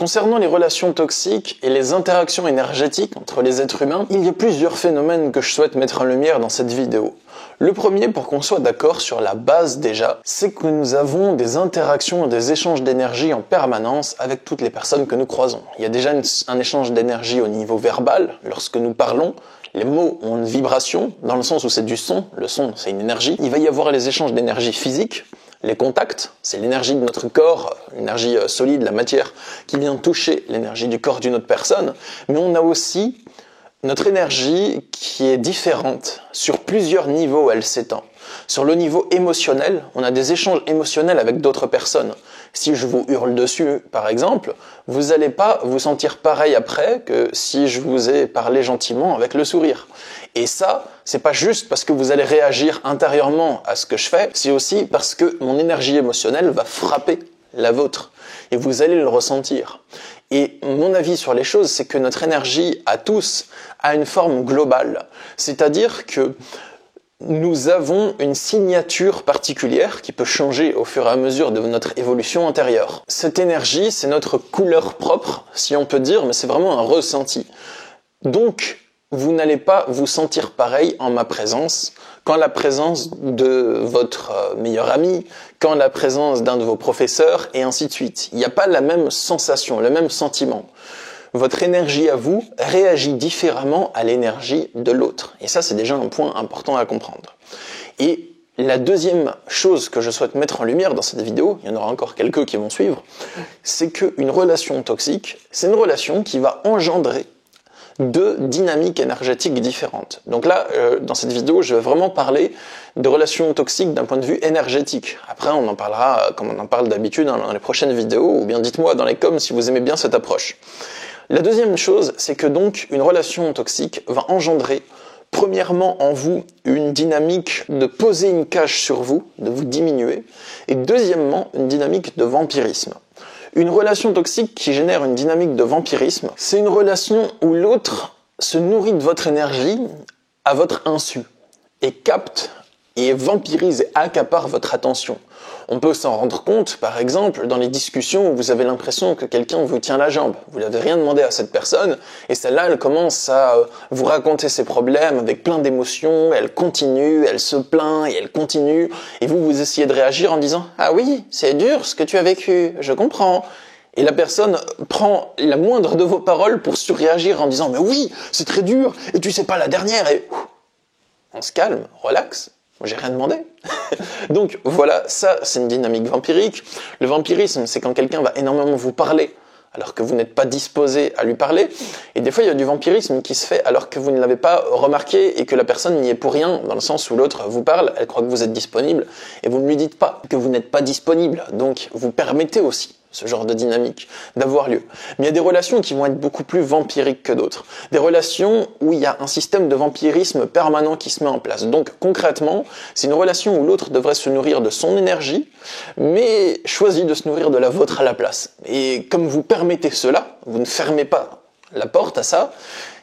Concernant les relations toxiques et les interactions énergétiques entre les êtres humains, il y a plusieurs phénomènes que je souhaite mettre en lumière dans cette vidéo. Le premier, pour qu'on soit d'accord sur la base déjà, c'est que nous avons des interactions et des échanges d'énergie en permanence avec toutes les personnes que nous croisons. Il y a déjà un échange d'énergie au niveau verbal, lorsque nous parlons. Les mots ont une vibration, dans le sens où c'est du son. Le son, c'est une énergie. Il va y avoir les échanges d'énergie physique. Les contacts, c'est l'énergie de notre corps, l'énergie solide, la matière, qui vient toucher l'énergie du corps d'une autre personne. Mais on a aussi notre énergie qui est différente. Sur plusieurs niveaux, elle s'étend. Sur le niveau émotionnel, on a des échanges émotionnels avec d'autres personnes. Si je vous hurle dessus, par exemple, vous n'allez pas vous sentir pareil après que si je vous ai parlé gentiment avec le sourire. Et ça, c'est pas juste parce que vous allez réagir intérieurement à ce que je fais, c'est aussi parce que mon énergie émotionnelle va frapper la vôtre. Et vous allez le ressentir. Et mon avis sur les choses, c'est que notre énergie à tous a une forme globale. C'est-à-dire que nous avons une signature particulière qui peut changer au fur et à mesure de notre évolution intérieure. Cette énergie, c'est notre couleur propre, si on peut dire, mais c'est vraiment un ressenti. Donc, vous n'allez pas vous sentir pareil en ma présence qu'en la présence de votre meilleur ami, qu'en la présence d'un de vos professeurs, et ainsi de suite. Il n'y a pas la même sensation, le même sentiment. Votre énergie à vous réagit différemment à l'énergie de l'autre. Et ça, c'est déjà un point important à comprendre. Et la deuxième chose que je souhaite mettre en lumière dans cette vidéo, il y en aura encore quelques qui vont suivre, c'est qu'une relation toxique, c'est une relation qui va engendrer deux dynamiques énergétiques différentes. Donc là, dans cette vidéo, je vais vraiment parler de relations toxiques d'un point de vue énergétique. Après, on en parlera comme on en parle d'habitude dans les prochaines vidéos, ou bien dites-moi dans les coms si vous aimez bien cette approche. La deuxième chose, c'est que donc une relation toxique va engendrer premièrement en vous une dynamique de poser une cage sur vous, de vous diminuer, et deuxièmement une dynamique de vampirisme. Une relation toxique qui génère une dynamique de vampirisme, c'est une relation où l'autre se nourrit de votre énergie à votre insu, et capte et vampirise et accapare votre attention. On peut s'en rendre compte, par exemple, dans les discussions où vous avez l'impression que quelqu'un vous tient la jambe. Vous n'avez rien demandé à cette personne, et celle-là, elle commence à vous raconter ses problèmes avec plein d'émotions, elle continue, elle se plaint, et elle continue, et vous essayez de réagir en disant « Ah oui, c'est dur ce que tu as vécu, je comprends ». Et la personne prend la moindre de vos paroles pour surréagir en disant « Mais oui, c'est très dur, et tu sais pas la dernière », et on se calme, relax. J'ai rien demandé. Donc voilà, ça c'est une dynamique vampirique. Le vampirisme, c'est quand quelqu'un va énormément vous parler alors que vous n'êtes pas disposé à lui parler. Et des fois, il y a du vampirisme qui se fait alors que vous ne l'avez pas remarqué et que la personne n'y est pour rien, dans le sens où l'autre vous parle, elle croit que vous êtes disponible et vous ne lui dites pas que vous n'êtes pas disponible. Donc vous permettez aussi ce genre de dynamique d'avoir lieu. Mais il y a des relations qui vont être beaucoup plus vampiriques que d'autres. Des relations où il y a un système de vampirisme permanent qui se met en place. Donc concrètement, c'est une relation où l'autre devrait se nourrir de son énergie, mais choisit de se nourrir de la vôtre à la place. Et comme vous permettez cela, vous ne fermez pas la porte à ça,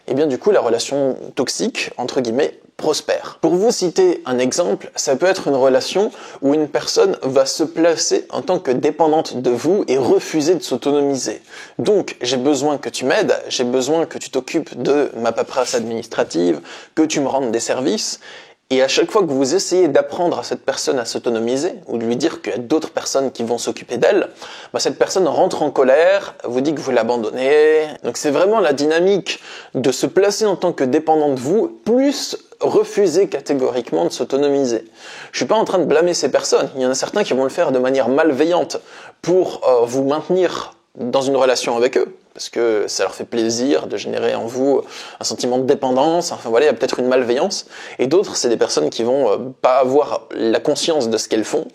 et bien du coup la relation toxique, entre guillemets, prospère. Pour vous citer un exemple, ça peut être une relation où une personne va se placer en tant que dépendante de vous et refuser de s'autonomiser. Donc, j'ai besoin que tu m'aides, j'ai besoin que tu t'occupes de ma paperasse administrative, que tu me rendes des services. Et à chaque fois que vous essayez d'apprendre à cette personne à s'autonomiser, ou de lui dire qu'il y a d'autres personnes qui vont s'occuper d'elle, cette personne rentre en colère, vous dit que vous l'abandonnez. Donc c'est vraiment la dynamique de se placer en tant que dépendant de vous, plus refuser catégoriquement de s'autonomiser. Je suis pas en train de blâmer ces personnes. Il y en a certains qui vont le faire de manière malveillante pour vous maintenir dans une relation avec eux, parce que ça leur fait plaisir de générer en vous un sentiment de dépendance, enfin voilà, il y a peut-être une malveillance, et d'autres, c'est des personnes qui vont pas avoir la conscience de ce qu'elles font,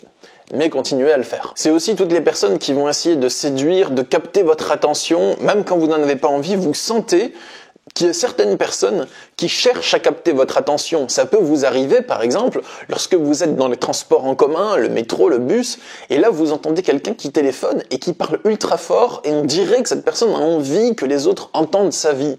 mais continuer à le faire. C'est aussi toutes les personnes qui vont essayer de séduire, de capter votre attention, même quand vous n'en avez pas envie, vous sentez qu'il y a certaines personnes qui cherchent à capter votre attention. Ça peut vous arriver, par exemple, lorsque vous êtes dans les transports en commun, le métro, le bus, et là vous entendez quelqu'un qui téléphone et qui parle ultra fort, et on dirait que cette personne a envie que les autres entendent sa vie.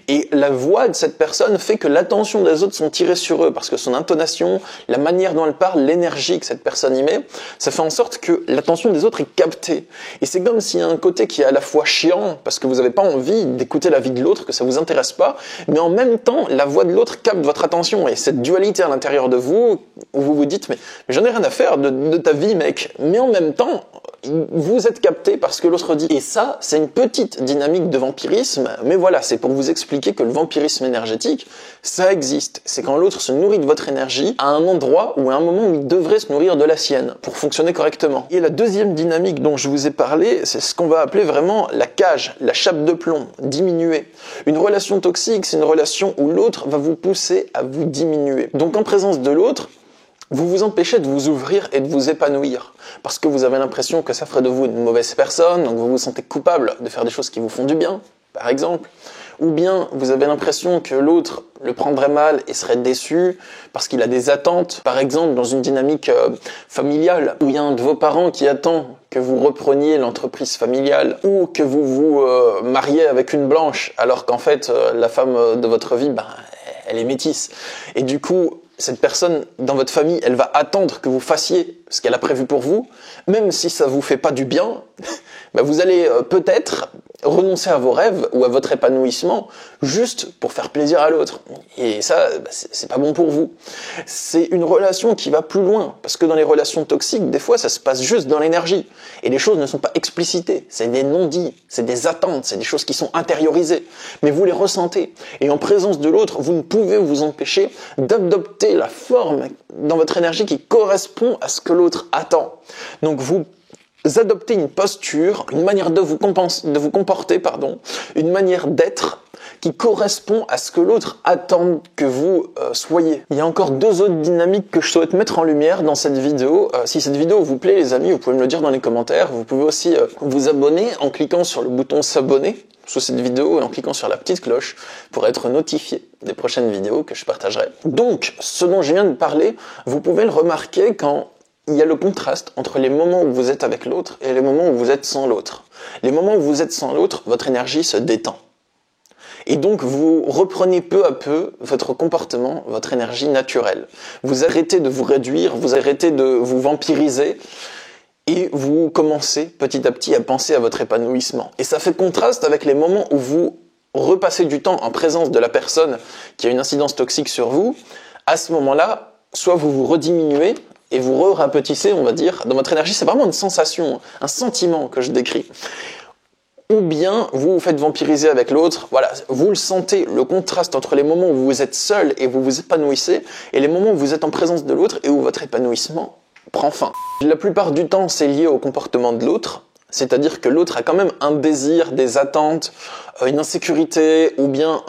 Et la voix de cette personne fait que l'attention des autres sont tirées sur eux, parce que son intonation, la manière dont elle parle, l'énergie que cette personne y met, ça fait en sorte que l'attention des autres est captée. Et c'est comme s'il y a un côté qui est à la fois chiant, parce que vous n'avez pas envie d'écouter la vie de l'autre, que ça vous intéresse pas, mais en même temps, la voix de l'autre capte votre attention. Et cette dualité à l'intérieur de vous, où vous vous dites, mais j'en ai rien à faire de ta vie, mec. Mais en même temps, vous êtes capté par ce que l'autre dit. Et ça, c'est une petite dynamique de vampirisme, mais voilà, c'est pour vous expliquer que le vampirisme énergétique, ça existe. C'est quand l'autre se nourrit de votre énergie à un endroit ou à un moment où il devrait se nourrir de la sienne pour fonctionner correctement. Et la deuxième dynamique dont je vous ai parlé, c'est ce qu'on va appeler vraiment la cage, la chape de plomb, diminuer. Une relation toxique, c'est une relation où l'autre va vous pousser à vous diminuer. Donc en présence de l'autre, vous vous empêchez de vous ouvrir et de vous épanouir parce que vous avez l'impression que ça ferait de vous une mauvaise personne, donc vous vous sentez coupable de faire des choses qui vous font du bien, par exemple. Ou bien vous avez l'impression que l'autre le prendrait mal et serait déçu parce qu'il a des attentes. Par exemple, dans une dynamique familiale où il y a un de vos parents qui attend que vous repreniez l'entreprise familiale ou que vous vous mariez avec une blanche alors qu'en fait la femme de votre vie, elle est métisse. Et du coup, cette personne dans votre famille, elle va attendre que vous fassiez ce qu'elle a prévu pour vous, même si ça vous fait pas du bien, vous allez peut-être renoncer à vos rêves ou à votre épanouissement juste pour faire plaisir à l'autre. Et ça, c'est pas bon pour vous. C'est une relation qui va plus loin, parce que dans les relations toxiques, des fois, ça se passe juste dans l'énergie. Et les choses ne sont pas explicitées, c'est des non-dits, c'est des attentes, c'est des choses qui sont intériorisées. Mais vous les ressentez. Et en présence de l'autre, vous ne pouvez vous empêcher d'adopter la forme dans votre énergie qui correspond à ce que l'autre attend. Donc vous adoptez une posture, une manière de vous comporter, une manière d'être qui correspond à ce que l'autre attend que vous soyez. Il y a encore deux autres dynamiques que je souhaite mettre en lumière dans cette vidéo. Si cette vidéo vous plaît, les amis, vous pouvez me le dire dans les commentaires. Vous pouvez aussi vous abonner en cliquant sur le bouton s'abonner sous cette vidéo et en cliquant sur la petite cloche pour être notifié des prochaines vidéos que je partagerai. Donc, ce dont je viens de parler, vous pouvez le remarquer quand il y a le contraste entre les moments où vous êtes avec l'autre et les moments où vous êtes sans l'autre. Les moments où vous êtes sans l'autre, votre énergie se détend. Et donc, vous reprenez peu à peu votre comportement, votre énergie naturelle. Vous arrêtez de vous réduire, vous arrêtez de vous vampiriser et vous commencez petit à petit à penser à votre épanouissement. Et ça fait contraste avec les moments où vous repassez du temps en présence de la personne qui a une incidence toxique sur vous. À ce moment-là, soit vous vous rediminuez, et vous rapetissez, on va dire, dans votre énergie. C'est vraiment une sensation, un sentiment que je décris. Ou bien vous vous faites vampiriser avec l'autre. Voilà, vous le sentez, le contraste entre les moments où vous êtes seul et vous vous épanouissez et les moments où vous êtes en présence de l'autre et où votre épanouissement prend fin. La plupart du temps, c'est lié au comportement de l'autre. C'est-à-dire que l'autre a quand même un désir, des attentes, une insécurité ou bien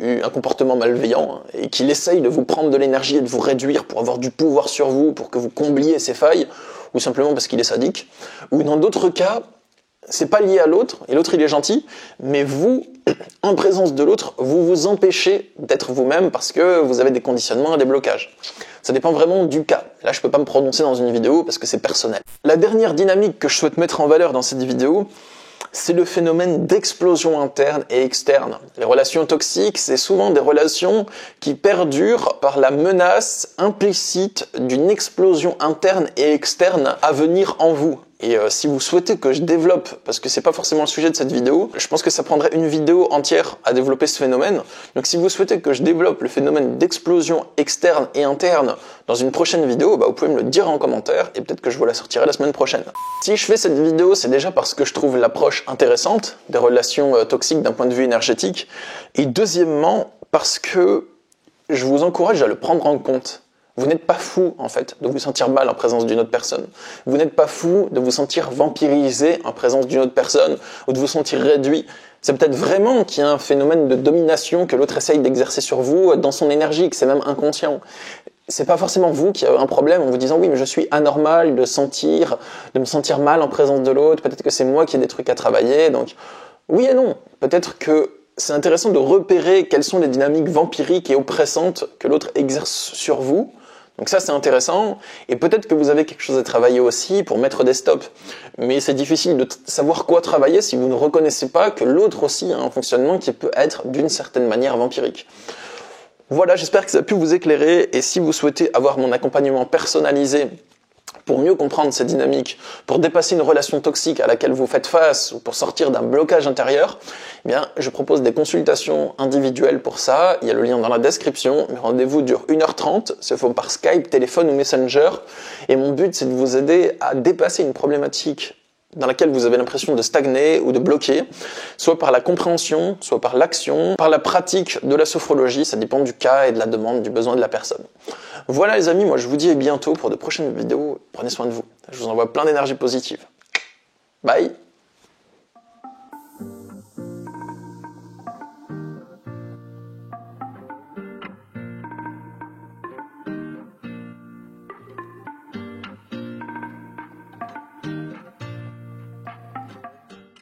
un comportement malveillant et qu'il essaye de vous prendre de l'énergie et de vous réduire pour avoir du pouvoir sur vous, pour que vous combliez ses failles ou simplement parce qu'il est sadique. Ou dans d'autres cas, c'est pas lié à l'autre et l'autre il est gentil, mais vous, en présence de l'autre, vous vous empêchez d'être vous-même parce que vous avez des conditionnements et des blocages. Ça dépend vraiment du cas. Là, je peux pas me prononcer dans une vidéo parce que c'est personnel. La dernière dynamique que je souhaite mettre en valeur dans cette vidéo, c'est le phénomène d'explosion interne et externe. Les relations toxiques, c'est souvent des relations qui perdurent par la menace implicite d'une explosion interne et externe à venir en vous. Et si vous souhaitez que je développe, parce que c'est pas forcément le sujet de cette vidéo, je pense que ça prendrait une vidéo entière à développer ce phénomène. Donc si vous souhaitez que je développe le phénomène d'explosion externe et interne dans une prochaine vidéo, vous pouvez me le dire en commentaire et peut-être que je vous la sortirai la semaine prochaine. Si je fais cette vidéo, c'est déjà parce que je trouve l'approche intéressante des relations toxiques d'un point de vue énergétique. Et deuxièmement, parce que je vous encourage à le prendre en compte. Vous n'êtes pas fou, en fait, de vous sentir mal en présence d'une autre personne. Vous n'êtes pas fou de vous sentir vampirisé en présence d'une autre personne ou de vous sentir réduit. C'est peut-être vraiment qu'il y a un phénomène de domination que l'autre essaye d'exercer sur vous dans son énergie, que c'est même inconscient. C'est pas forcément vous qui avez un problème en vous disant oui, mais je suis anormal de me sentir mal en présence de l'autre. Peut-être que c'est moi qui ai des trucs à travailler. Donc, oui et non. Peut-être que c'est intéressant de repérer quelles sont les dynamiques vampiriques et oppressantes que l'autre exerce sur vous. Donc ça, c'est intéressant. Et peut-être que vous avez quelque chose à travailler aussi pour mettre des stops. Mais c'est difficile de savoir quoi travailler si vous ne reconnaissez pas que l'autre aussi a un fonctionnement qui peut être d'une certaine manière vampirique. Voilà, j'espère que ça a pu vous éclairer. Et si vous souhaitez avoir mon accompagnement personnalisé pour mieux comprendre ces dynamiques, pour dépasser une relation toxique à laquelle vous faites face ou pour sortir d'un blocage intérieur, eh bien, je propose des consultations individuelles pour ça. Il y a le lien dans la description. Mes rendez-vous durent 1h30, se font par Skype, téléphone ou Messenger. Et mon but, c'est de vous aider à dépasser une problématique dans laquelle vous avez l'impression de stagner ou de bloquer, soit par la compréhension, soit par l'action, par la pratique de la sophrologie, ça dépend du cas et de la demande, du besoin de la personne. Voilà les amis, moi je vous dis à bientôt pour de prochaines vidéos, prenez soin de vous, je vous envoie plein d'énergie positive. Bye.